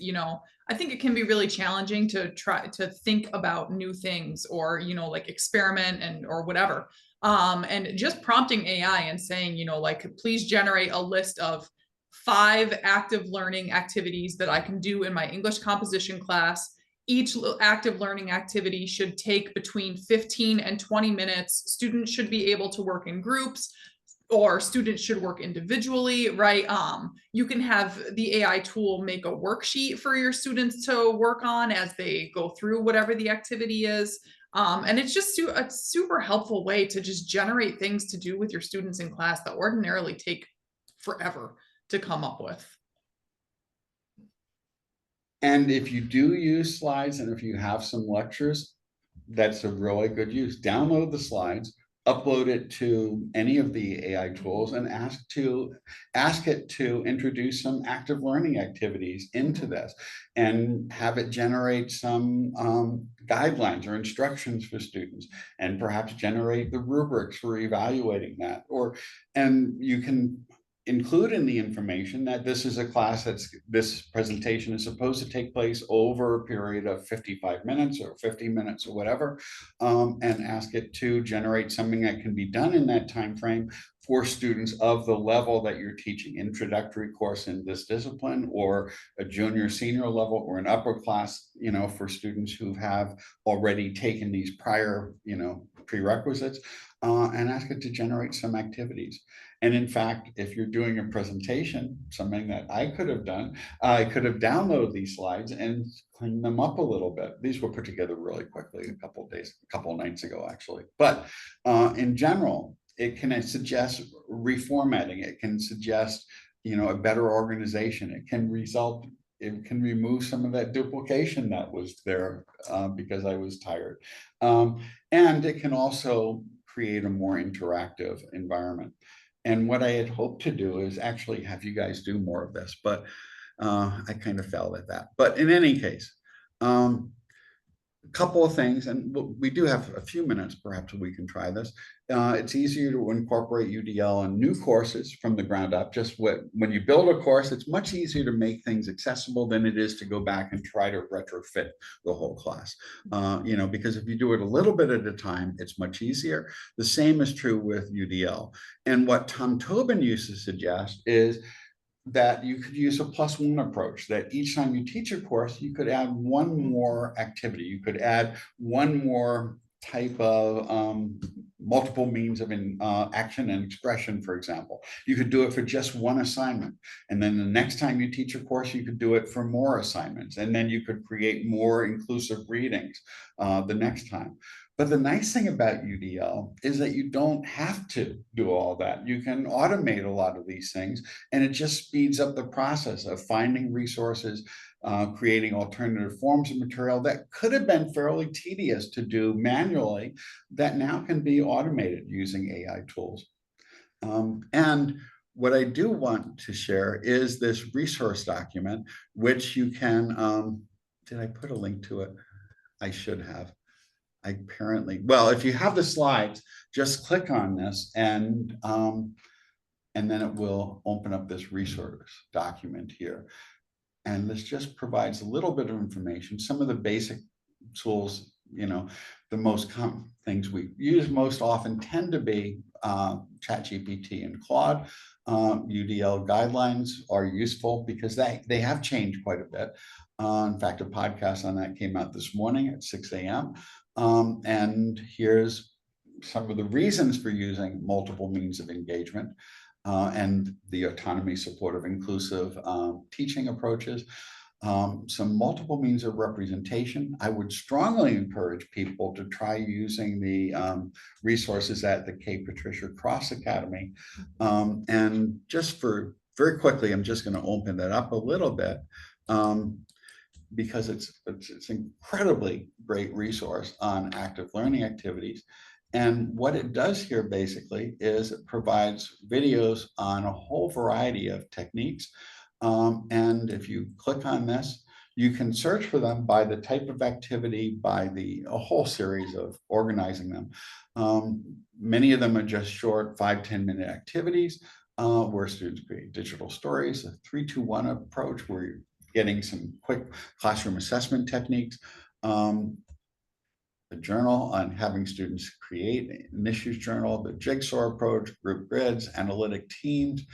I think it can be really challenging to try to think about new things or, like experiment or whatever. And just prompting AI and saying, please generate a list of 5 active learning activities that I can do in my English composition class. Each active learning activity should take between 15 and 20 minutes. Students should be able to work in groups, or students should work individually, right? You can have the AI tool make a worksheet for your students to work on as they go through whatever the activity is. And it's just a super helpful way to just generate things to do with your students in class that ordinarily take forever to come up with. And if you do use slides and if you have some lectures, that's a really good use. Download the slides, upload it to any of the AI tools, and ask it to introduce some active learning activities into this and have it generate some guidelines or instructions for students, and perhaps generate the rubrics for evaluating that. And you can include in the information that this is a class this presentation is supposed to take place over a period of 55 minutes or 50 minutes or whatever, and ask it to generate something that can be done in that time frame for students of the level that you're teaching, introductory course in this discipline, or a junior senior level, or an upper class, for students who have already taken these prior, prerequisites, and ask it to generate some activities. And in fact, if you're doing a presentation, something that I could have done, I could have downloaded these slides and cleaned them up a little bit. These were put together really quickly a couple of nights ago, actually. But in general, it can suggest reformatting. It can suggest, a better organization. It can remove some of that duplication that was there because I was tired. And it can also create a more interactive environment. And what I had hoped to do is actually have you guys do more of this, but I kind of failed at that. But in any case, a couple of things, and we do have a few minutes, perhaps we can try this. It's easier to incorporate UDL in new courses from the ground up. Just when you build a course, it's much easier to make things accessible than it is to go back and try to retrofit the whole class. Because if you do it a little bit at a time, it's much easier. The same is true with UDL. And what Tom Tobin used to suggest is that you could use a +1 approach, that each time you teach a course, you could add one more activity. You could add one more type of multiple means of action and expression, for example. You could do it for just one assignment. And then the next time you teach a course, you could do it for more assignments. And then you could create more inclusive readings the next time. But the nice thing about UDL is that you don't have to do all that. You can automate a lot of these things, and it just speeds up the process of finding resources, creating alternative forms of material that could have been fairly tedious to do manually, that now can be automated using AI tools. And what I do want to share is this resource document, which you can, did I put a link to it? I should have. Well, if you have the slides, just click on this and then it will open up this resource document here. And this just provides a little bit of information, some of the basic tools the most common things we use most often tend to be ChatGPT and Claude. UDL guidelines are useful because they have changed quite a bit. In fact, a podcast on that came out this morning at 6 a.m. And here's some of the reasons for using multiple means of engagement and the autonomy, supportive, inclusive teaching approaches. Some multiple means of representation. I would strongly encourage people to try using the resources at the Pritchard Cross Academy. And just for very quickly, I'm just going to open that up a little bit because it's an incredibly great resource on active learning activities. And what it does here basically is it provides videos on a whole variety of techniques. And if you click on this, you can search for them by the type of activity, by a whole series of organizing them. Many of them are just short 5-10 minute activities where students create digital stories, a 3-2-1 approach where you're getting some quick classroom assessment techniques. The journal on having students create an issues journal, the jigsaw approach, group grids, analytic teams,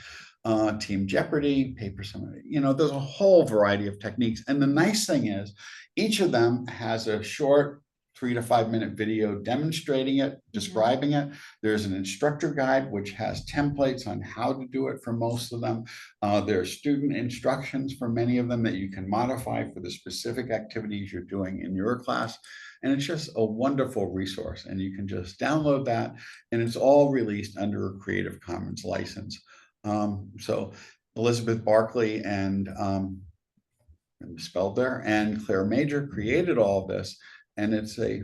Team Jeopardy, paper summary. There's a whole variety of techniques. And the nice thing is each of them has a short 3 to 5 minute video demonstrating it, describing it. There's an instructor guide, which has templates on how to do it for most of them. There are student instructions for many of them that you can modify for the specific activities you're doing in your class. And it's just a wonderful resource. And you can just download that. And it's all released under a Creative Commons license. So Elizabeth Barkley and spelled there, and Claire Major created all of this. And it's a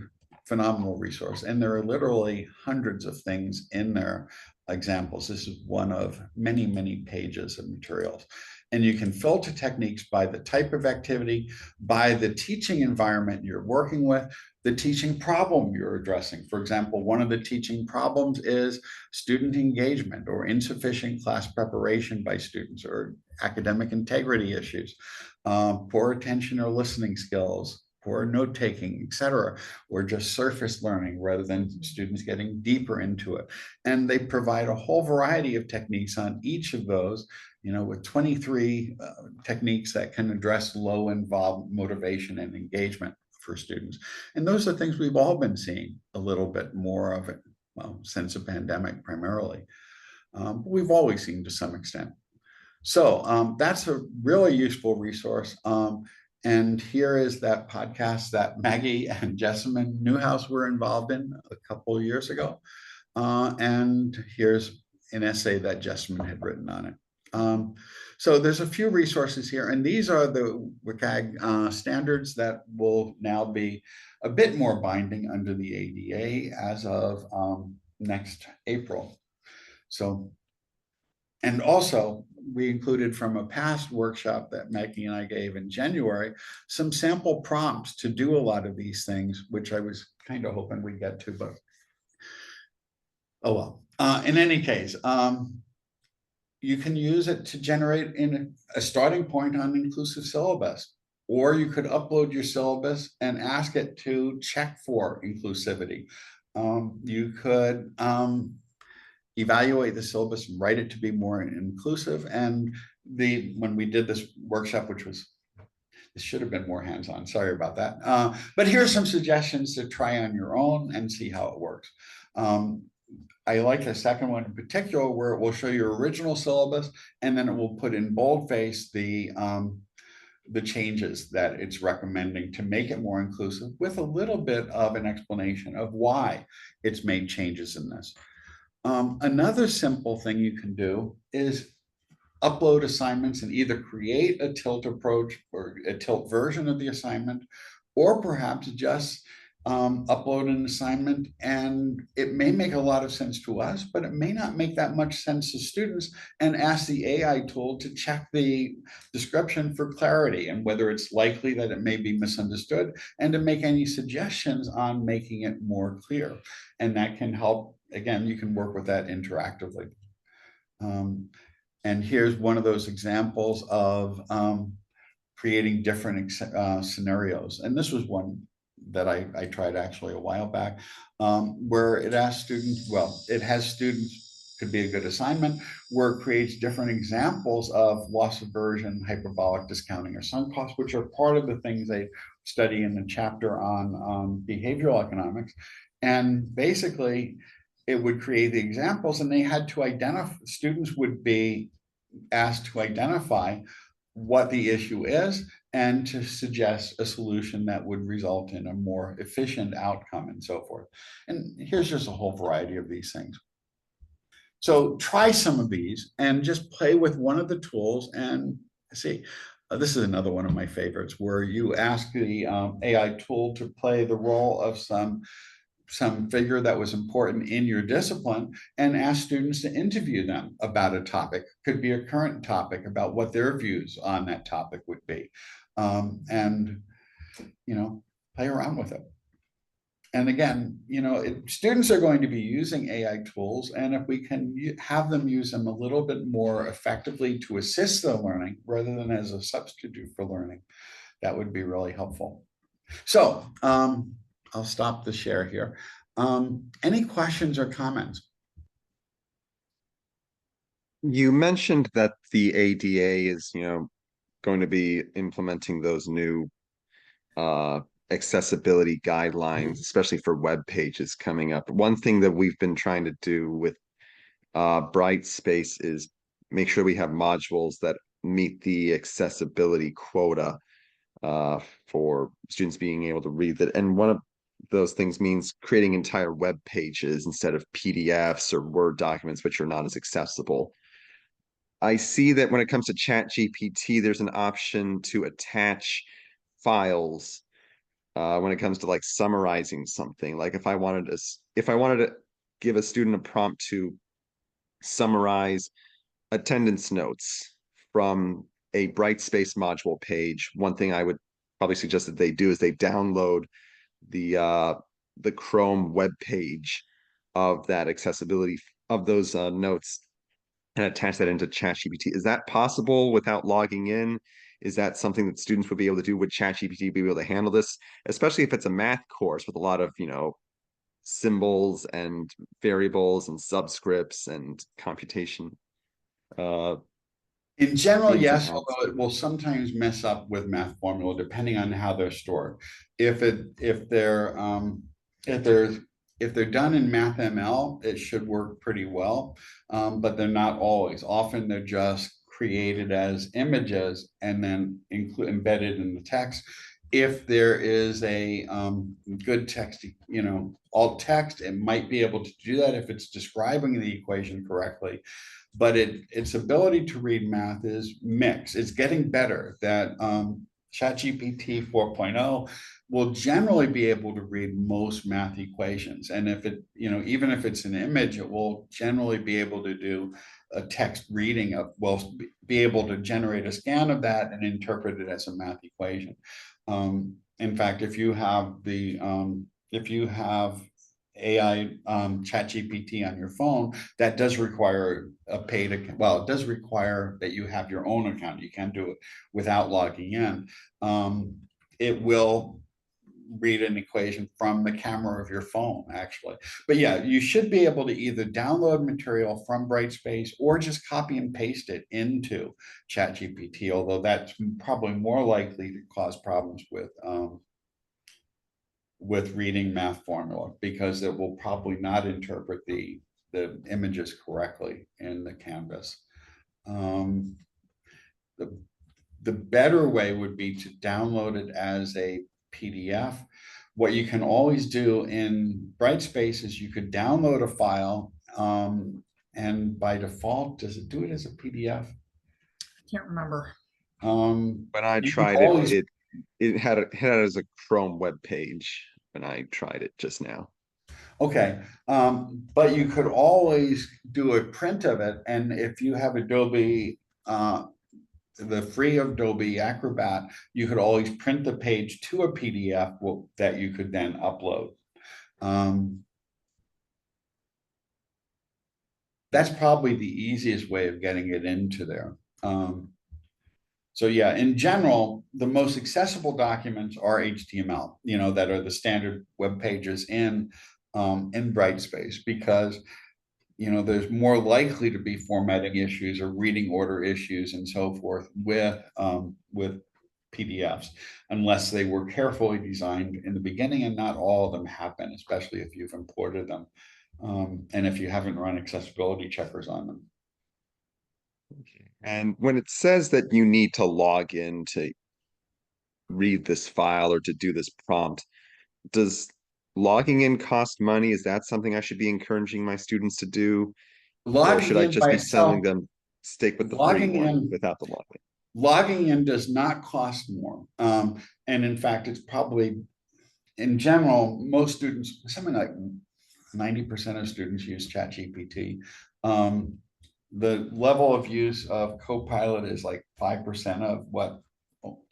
phenomenal resource. And there are literally hundreds of things in there, examples. This is one of many, many pages of materials. And you can filter techniques by the type of activity, by the teaching environment you're working with, the teaching problem you're addressing. For example, one of the teaching problems is student engagement or insufficient class preparation by students or academic integrity issues, poor attention or listening skills, poor note-taking, et cetera, or just surface learning rather than students getting deeper into it. And they provide a whole variety of techniques on each of those, with 23 techniques that can address low-involved motivation and engagement for students. And those are things we've all been seeing a little bit more of it, well, since the pandemic primarily. But we've always seen to some extent. So that's a really useful resource. And here is that podcast that Maggie and Jessamine Newhouse were involved in a couple of years ago. And here's an essay that Jessamine had written on it. So there's a few resources here, and these are the WCAG standards that will now be a bit more binding under the ADA as of next April. So, and also we included from a past workshop that Maggie and I gave in January, some sample prompts to do a lot of these things, which I was kind of hoping we'd get to, but oh well. In any case, you can use it to generate in a starting point on inclusive syllabus, or you could upload your syllabus and ask it to check for inclusivity. You could evaluate the syllabus and write it to be more inclusive. And when we did this workshop, which was, this should have been more hands-on, sorry about that. But here's some suggestions to try on your own and see how it works. I like the second one in particular, where it will show your original syllabus, and then it will put in boldface the changes that it's recommending to make it more inclusive, with a little bit of an explanation of why it's made changes in this. Another simple thing you can do is upload assignments and either create a tilt approach or a tilt version of the assignment, or perhaps just upload an assignment, and it may make a lot of sense to us, but it may not make that much sense to students, and ask the AI tool to check the description for clarity and whether it's likely that it may be misunderstood, and to make any suggestions on making it more clear. And that can help. Again, you can work with that interactively. And here's one of those examples of creating different scenarios. And this was one that I tried actually a while back, where it asks students, well, it has students, could be a good assignment, where it creates different examples of loss aversion, hyperbolic discounting, or sunk costs, which are part of the things they study in the chapter on behavioral economics. And basically, it would create the examples, and they had to identify, students would be asked to identify what the issue is and to suggest a solution that would result in a more efficient outcome and so forth. And here's just a whole variety of these things. So try some of these and just play with one of the tools and see. This is another one of my favorites, where you ask the AI tool to play the role of some figure that was important in your discipline and ask students to interview them about a topic. Could be a current topic, about what their views on that topic would be. And, play around with it. And again, students are going to be using AI tools, and if we can have them use them a little bit more effectively to assist their learning rather than as a substitute for learning, that would be really helpful. So I'll stop the share here. Any questions or comments? You mentioned that the ADA is, going to be implementing those new accessibility guidelines, especially for web pages coming up. One thing that we've been trying to do with Brightspace is make sure we have modules that meet the accessibility quota for students being able to read that. And one of those things means creating entire web pages instead of PDFs or Word documents, which are not as accessible. I see that when it comes to ChatGPT, there's an option to attach files when it comes to like summarizing something. Like if I wanted to give a student a prompt to summarize attendance notes from a Brightspace module page, one thing I would probably suggest that they do is they download the Chrome web page of that accessibility of those notes and attach that into ChatGPT. Is that possible without logging in? Is that something that students would be able to do? Would ChatGPT be able to handle this, especially if it's a math course with a lot of symbols and variables and subscripts and computation? In general, Being yes, some adds. although it will sometimes mess up with math formula depending on how they're stored. If they're done in MathML, it should work pretty well, but they're not always. Often they're just created as images and then embedded in the text. If there is a good text, alt text, it might be able to do that if it's describing the equation correctly. But its ability to read math is mixed. It's getting better. That ChatGPT 4.0 will generally be able to read most math equations. And if it, even if it's an image, it will generally be able to do a text reading of, will be able to generate a scan of that and interpret it as a math equation. In fact, if you have AI ChatGPT on your phone, that does require a paid account. Well, it does require that you have your own account. You can't do it without logging in. It will read an equation from the camera of your phone, actually. But yeah, you should be able to either download material from Brightspace or just copy and paste it into ChatGPT, although that's probably more likely to cause problems with reading math formula, because it will probably not interpret the images correctly in the canvas. The better way would be to download it as a PDF. What you can always do in Brightspace is you could download a file, and by default, does it do it as a PDF? I can't remember. When I You can tried always- it had it as a Chrome web page when I tried it just now. Okay, but you could always do a print of it, and if you have Adobe, the free Adobe Acrobat, you could always print the page to a PDF that you could then upload. That's probably the easiest way of getting it into there. So yeah, in general, the most accessible documents are HTML, that are the standard web pages in Brightspace, because there's more likely to be formatting issues or reading order issues and so forth with PDFs, unless they were carefully designed in the beginning, and not all of them happen, especially if you've imported them, and if you haven't run accessibility checkers on them. Okay. And when it says that you need to log in to read this file or to do this prompt, does logging in cost money? Is that something I should be encouraging my students to do? Or should Logging I in just by be itself, telling them stick with the free logging one in without the login? logging in does not cost more. And in fact, it's probably, in general, most students, something like 90% of students use ChatGPT. The level of use of Copilot is like 5% of what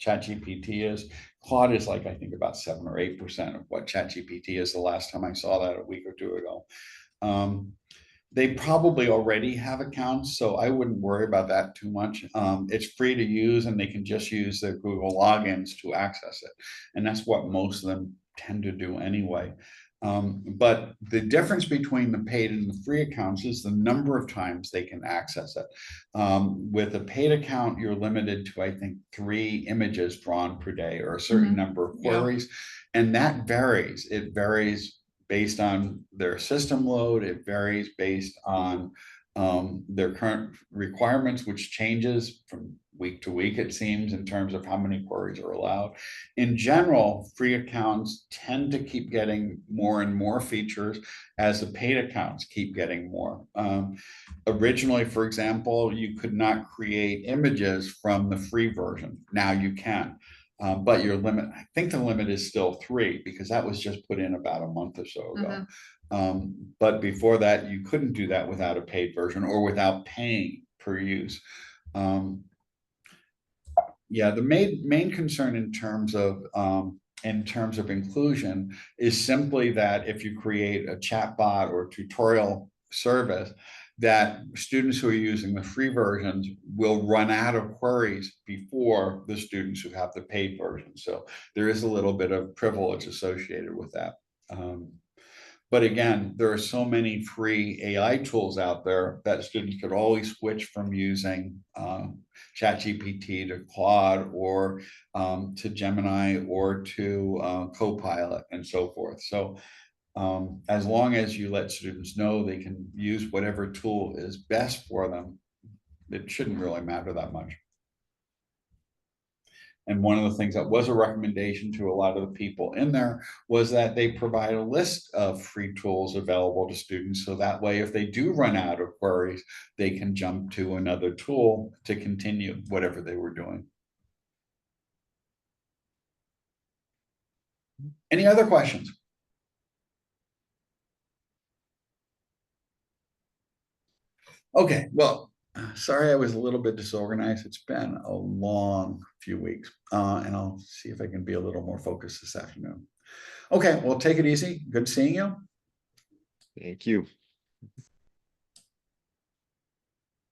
ChatGPT is. Claude is like, I think, about 7 or 8% of what ChatGPT is, the last time I saw that a week or two ago. They probably already have accounts, so I wouldn't worry about that too much. It's free to use, and they can just use their Google logins to access it. And that's what most of them tend to do anyway. But the difference between the paid and the free accounts is the number of times they can access it. With a paid account, you're limited to, I think, 3 images drawn per day, or a certain number of queries. And that varies. It varies based on their system load. It varies based on their current requirements, which changes from week to week, it seems, in terms of how many queries are allowed. In general, free accounts tend to keep getting more and more features as the paid accounts keep getting more. Originally, for example, you could not create images from the free version. Now you can. But your limit, I think the limit is still 3, because that was just put in about a month or so ago. But before that, you couldn't do that without a paid version or without paying per use. Yeah, the main concern in terms of inclusion is simply that if you create a chatbot or tutorial service, that students who are using the free versions will run out of queries before the students who have the paid version. So there is a little bit of privilege associated with that. But again, there are so many free AI tools out there that students could always switch from using ChatGPT to Claude, or to Gemini, or to Copilot, and so forth. So as long as you let students know they can use whatever tool is best for them, it shouldn't really matter that much. And one of the things that was a recommendation to a lot of the people in there was that they provide a list of free tools available to students. So that way, if they do run out of queries, they can jump to another tool to continue whatever they were doing. Any other questions? Okay, well, sorry I was a little bit disorganized. It's been a long few weeks, and I'll see if I can be a little more focused this afternoon. Okay, well, take it easy. Good seeing you. Thank you.